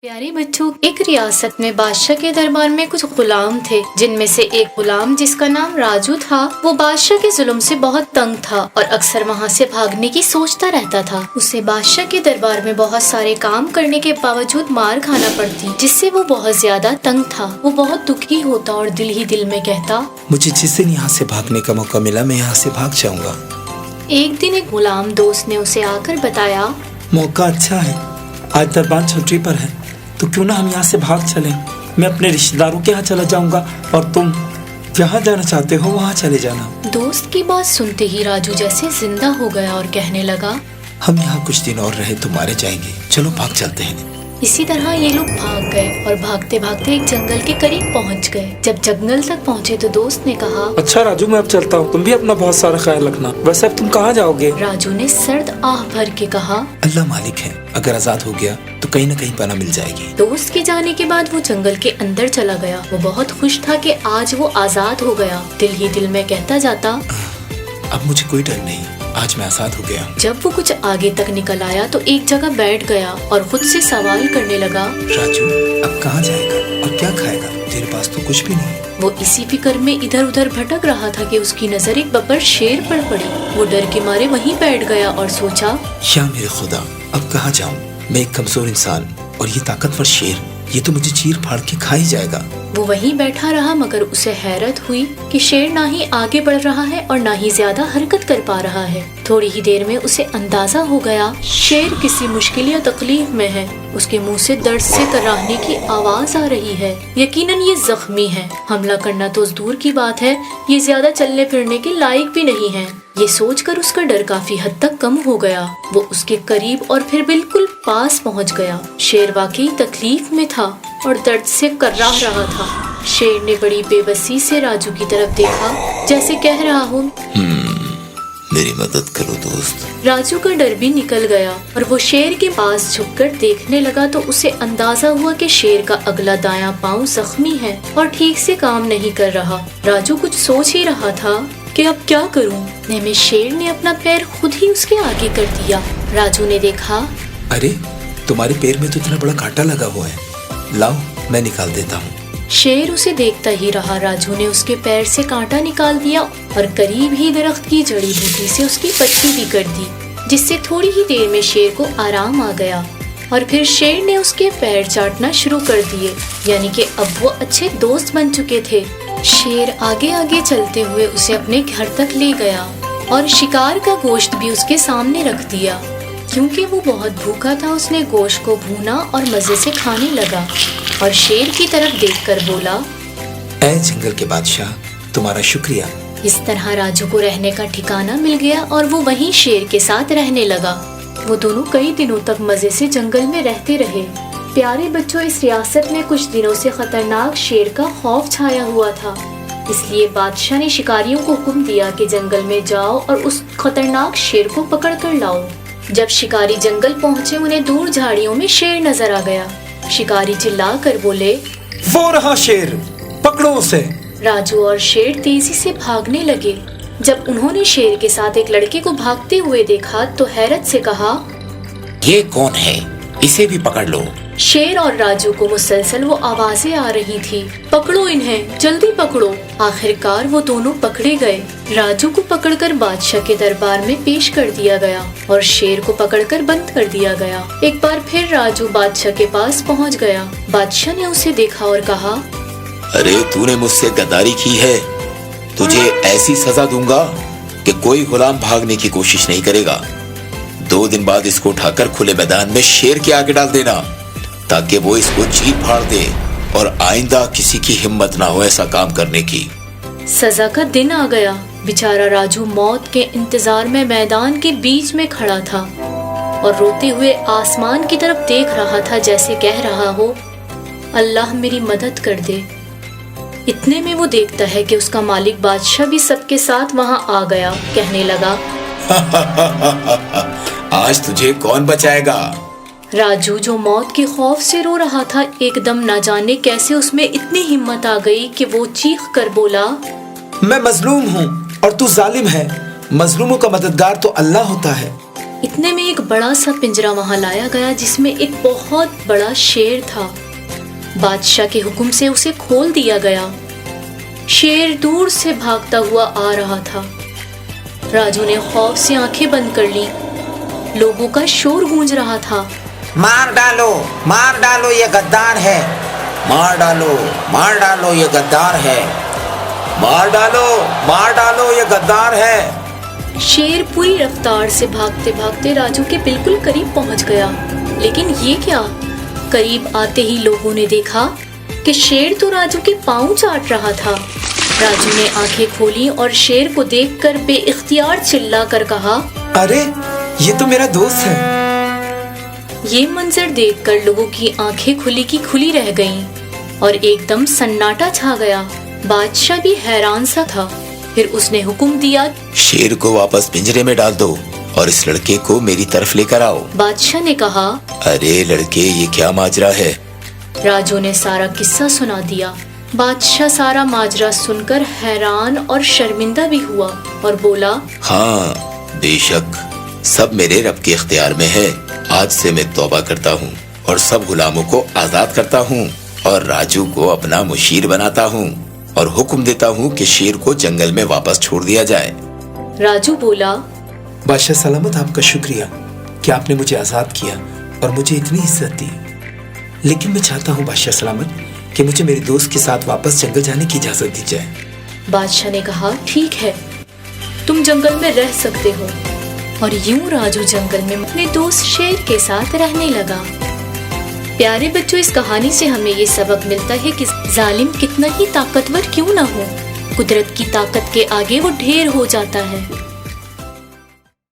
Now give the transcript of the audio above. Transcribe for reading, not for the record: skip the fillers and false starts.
प्यारे बच्चों, एक रियासत में बादशाह के दरबार में कुछ गुलाम थे, जिनमें से एक गुलाम जिसका नाम राजू था, वो बादशाह के जुल्म से बहुत तंग था और अक्सर वहाँ से भागने की सोचता रहता था। उसे बादशाह के दरबार में बहुत सारे काम करने के बावजूद मार खाना पड़ती, जिससे वो बहुत ज्यादा तंग था। वो बहुत दुखी होता और दिल ही दिल में कहता, मुझे जिस दिन यहाँ से भागने का मौका मिला मैं यहाँ से भाग जाऊंगा। एक दिन एक गुलाम दोस्त ने उसे आकर बताया, मौका अच्छा है, आज दरबार छुट्टी पर है, तो क्यों ना हम यहाँ से भाग चलें। मैं अपने रिश्तेदारों के यहाँ चला जाऊंगा और तुम जहाँ जाना चाहते हो वहाँ चले जाना। दोस्त की बात सुनते ही राजू जैसे जिंदा हो गया और कहने लगा, हम यहाँ कुछ दिन और रहे तो मारे जाएंगे, चलो भाग चलते हैं। इसी तरह ये लोग भाग गए और भागते भागते एक जंगल के करीब पहुंच गए। जब जंगल तक पहुंचे तो दोस्त ने कहा, अच्छा राजू, मैं अब चलता हूँ, तुम भी अपना बहुत सारा ख्याल रखना। वैसे अब तुम कहाँ जाओगे? राजू ने सर्द आह भर के कहा, अल्लाह मालिक है, अगर आजाद हो गया तो कहीं न कहीं पनाह मिल जाएगी। दोस्त के जाने के बाद वो जंगल के अंदर चला गया। वो बहुत खुश था कि आज वो आजाद हो गया। दिल ही दिल में कहता जाता, अब मुझे कोई डर नहीं, आज मैं आजाद हो गया। जब वो कुछ आगे तक निकल आया तो एक जगह बैठ गया और खुद से सवाल करने लगा, राजू अब कहाँ जाएगा और क्या खाएगा? तेरे पास तो कुछ भी नहीं। वो इसी फिक्र में इधर उधर भटक रहा था कि उसकी नजर एक बब्बर शेर पर पड़ी। वो डर के मारे वहीं बैठ गया और सोचा, या मेरे खुदा, अब कहाँ जाऊँ? मैं एक कमजोर इंसान और ये ताकतवर शेर, ये तो मुझे चीर फाड़ के खा ही जाएगा। वो वहीं बैठा रहा, मगर उसे हैरत हुई कि शेर ना ही आगे बढ़ रहा है और ना ही ज्यादा हरकत कर पा रहा है। थोड़ी ही देर में उसे अंदाजा हो गया शेर किसी मुश्किल या तकलीफ में है। उसके मुंह से दर्द से कराहने की आवाज आ रही है। यकीनन ये जख्मी है। हमला करना तो दूर की बात है, ये ज्यादा चलने फिरने के लायक भी नहीं है। ये सोचकर उसका डर काफी हद तक कम हो गया। वो उसके करीब और फिर बिल्कुल पास पहुंच गया। शेर वाकई तकलीफ में था और दर्द से कर्राह रहा था। शेर ने बड़ी बेबसी से राजू की तरफ देखा, जैसे कह रहा हो, मेरी मदद करो दोस्त। राजू का डर भी निकल गया और वो शेर के पास झुककर देखने लगा तो उसे अंदाजा हुआ कि शेर का अगला दायां पांव जख्मी है और ठीक से काम नहीं कर रहा। राजू कुछ सोच ही रहा था कि अब क्या करूं। इतने में शेर ने अपना पैर खुद ही उसके आगे कर दिया। राजू ने देखा, अरे तुम्हारे पैर में तो इतना बड़ा कांटा लगा हुआ है, लाओ मैं निकाल देता हूँ। शेर उसे देखता ही रहा। राजू ने उसके पैर से कांटा निकाल दिया और करीब ही दरख्त की जड़ी बूटी से उसकी पट्टी भी कर दी, जिससे थोड़ी ही देर में शेर को आराम आ गया। और फिर शेर ने उसके पैर चाटना शुरू कर दिए, यानी कि अब वो अच्छे दोस्त बन चुके थे। शेर आगे आगे चलते हुए उसे अपने घर तक ले गया और शिकार का गोश्त भी उसके सामने रख दिया। क्योंकि वो बहुत भूखा था, उसने गोश्त को भूना और मजे से खाने लगा और शेर की तरफ देखकर बोला, ऐ जंगल के बादशाह, तुम्हारा शुक्रिया। इस तरह राजू को रहने का ठिकाना मिल गया और वो वहीं शेर के साथ रहने लगा। वो दोनों कई दिनों तक मजे से जंगल में रहते रहे। प्यारे बच्चों, इस रियासत में कुछ दिनों से खतरनाक शेर का खौफ छाया हुआ था। इसलिए बादशाह ने शिकारियों को हुक्म दिया कि जंगल में जाओ और उस खतरनाक शेर को पकड़ कर लाओ। जब शिकारी जंगल पहुँचे, उन्हें दूर झाड़ियों में शेर नजर आ गया। शिकारी चिल्ला कर बोले, वो रहा शेर, पकड़ो उसे। राजू और शेर तेजी से भागने लगे। जब उन्होंने शेर के साथ एक लड़के को भागते हुए देखा तो हैरत से कहा, ये कौन है? इसे भी पकड़ लो। शेर और राजू को मुसलसल वो आवाजें आ रही थी, पकड़ो इन्हें, जल्दी पकड़ो। आखिरकार वो दोनों पकड़े गए। राजू को पकड़कर बादशाह के दरबार में पेश कर दिया गया और शेर को पकड़कर बंद कर दिया गया। एक बार फिर राजू बादशाह के पास पहुंच गया। बादशाह ने उसे देखा और कहा, अरे तूने मुझसे गद्दारी की है, तुझे ऐसी सजा दूंगा कि कोई गुलाम भागने की कोशिश नहीं करेगा। 2 दिन बाद इसको उठाकर खुले मैदान में शेर के आगे डाल देना, ताकि वो इसको चीर फाड़ दे और आइंदा किसी की हिम्मत ना हो ऐसा काम करने की। सजा का दिन आ गया। बेचारा राजू मौत के इंतजार में मैदान के बीच में खड़ा था और रोते हुए आसमान की तरफ देख रहा था, जैसे कह रहा हो, अल्लाह मेरी मदद कर दे। इतने में वो देखता है कि उसका मालिक बादशाह भी सबके साथ वहाँ आ गया। कहने लगा, आज तुझे कौन बचाएगा? राजू, जो मौत के खौफ से रो रहा था, एकदम न जाने कैसे उसमें इतनी हिम्मत आ गई कि वो चीख कर बोला, मैं मजलूम हूँ और तू जालिम है। मजलूमों का मददगार तो अल्लाह होता है। इतने में एक बड़ा सा पिंजरा वहां लाया गया जिसमें एक बहुत बड़ा शेर था। बादशाह के हुक्म से उसे खोल दिया गया। शेर दूर से भागता हुआ आ रहा था। राजू ने खौफ से आंखें बंद कर ली। लोगों का शोर गूंज रहा था। मार डालो ये गद्दार है, मार डालो ये गद्दार है, मार डालो ये गद्दार है। शेर पूरी रफ्तार से भागते भागते राजू के बिल्कुल करीब पहुंच गया। लेकिन ये क्या, करीब आते ही लोगों ने देखा कि शेर तो राजू के पाँव चाट रहा था। राजू ने आंखें खोली और शेर को देखकर बेइख्तियार चिल्ला कर कहा, अरे ये तो मेरा दोस्त है। ये मंजर देखकर लोगों की आंखें खुली की खुली रह गईं और एकदम सन्नाटा छा गया। बादशाह भी हैरान सा था। फिर उसने हुक्म दिया, शेर को वापस पिंजरे में डाल दो और इस लड़के को मेरी तरफ लेकर आओ। बादशाह ने कहा, अरे लड़के, ये क्या माजरा है? राजू ने सारा किस्सा सुना दिया। बादशाह सारा माजरा सुनकर हैरान और शर्मिंदा भी हुआ और बोला, हाँ बेशक, सब मेरे रब के इख्तियार में है। आज से मैं तौबा करता हूँ और सब गुलामों को आजाद करता हूँ और राजू को अपना मुशीर बनाता हूँ और हुक्म देता हूँ कि शेर को जंगल में वापस छोड़ दिया जाए। राजू बोला, बादशाह सलामत, आपका शुक्रिया कि आपने मुझे आज़ाद किया और मुझे इतनी इज्जत दी। लेकिन मैं चाहता हूँ बादशाह सलामत कि मुझे मेरे दोस्त के साथ वापस जंगल जाने की इजाज़त दी जाए। बादशाह ने कहा, ठीक है, तुम जंगल में रह सकते हो। और यूं राजू जंगल में अपने दोस्त शेर के साथ रहने लगा। प्यारे बच्चों, इस कहानी से हमें ये सबक मिलता है कि जालिम कितना ही ताकतवर क्यों ना हो, कुदरत की ताकत के आगे वो ढेर हो जाता है।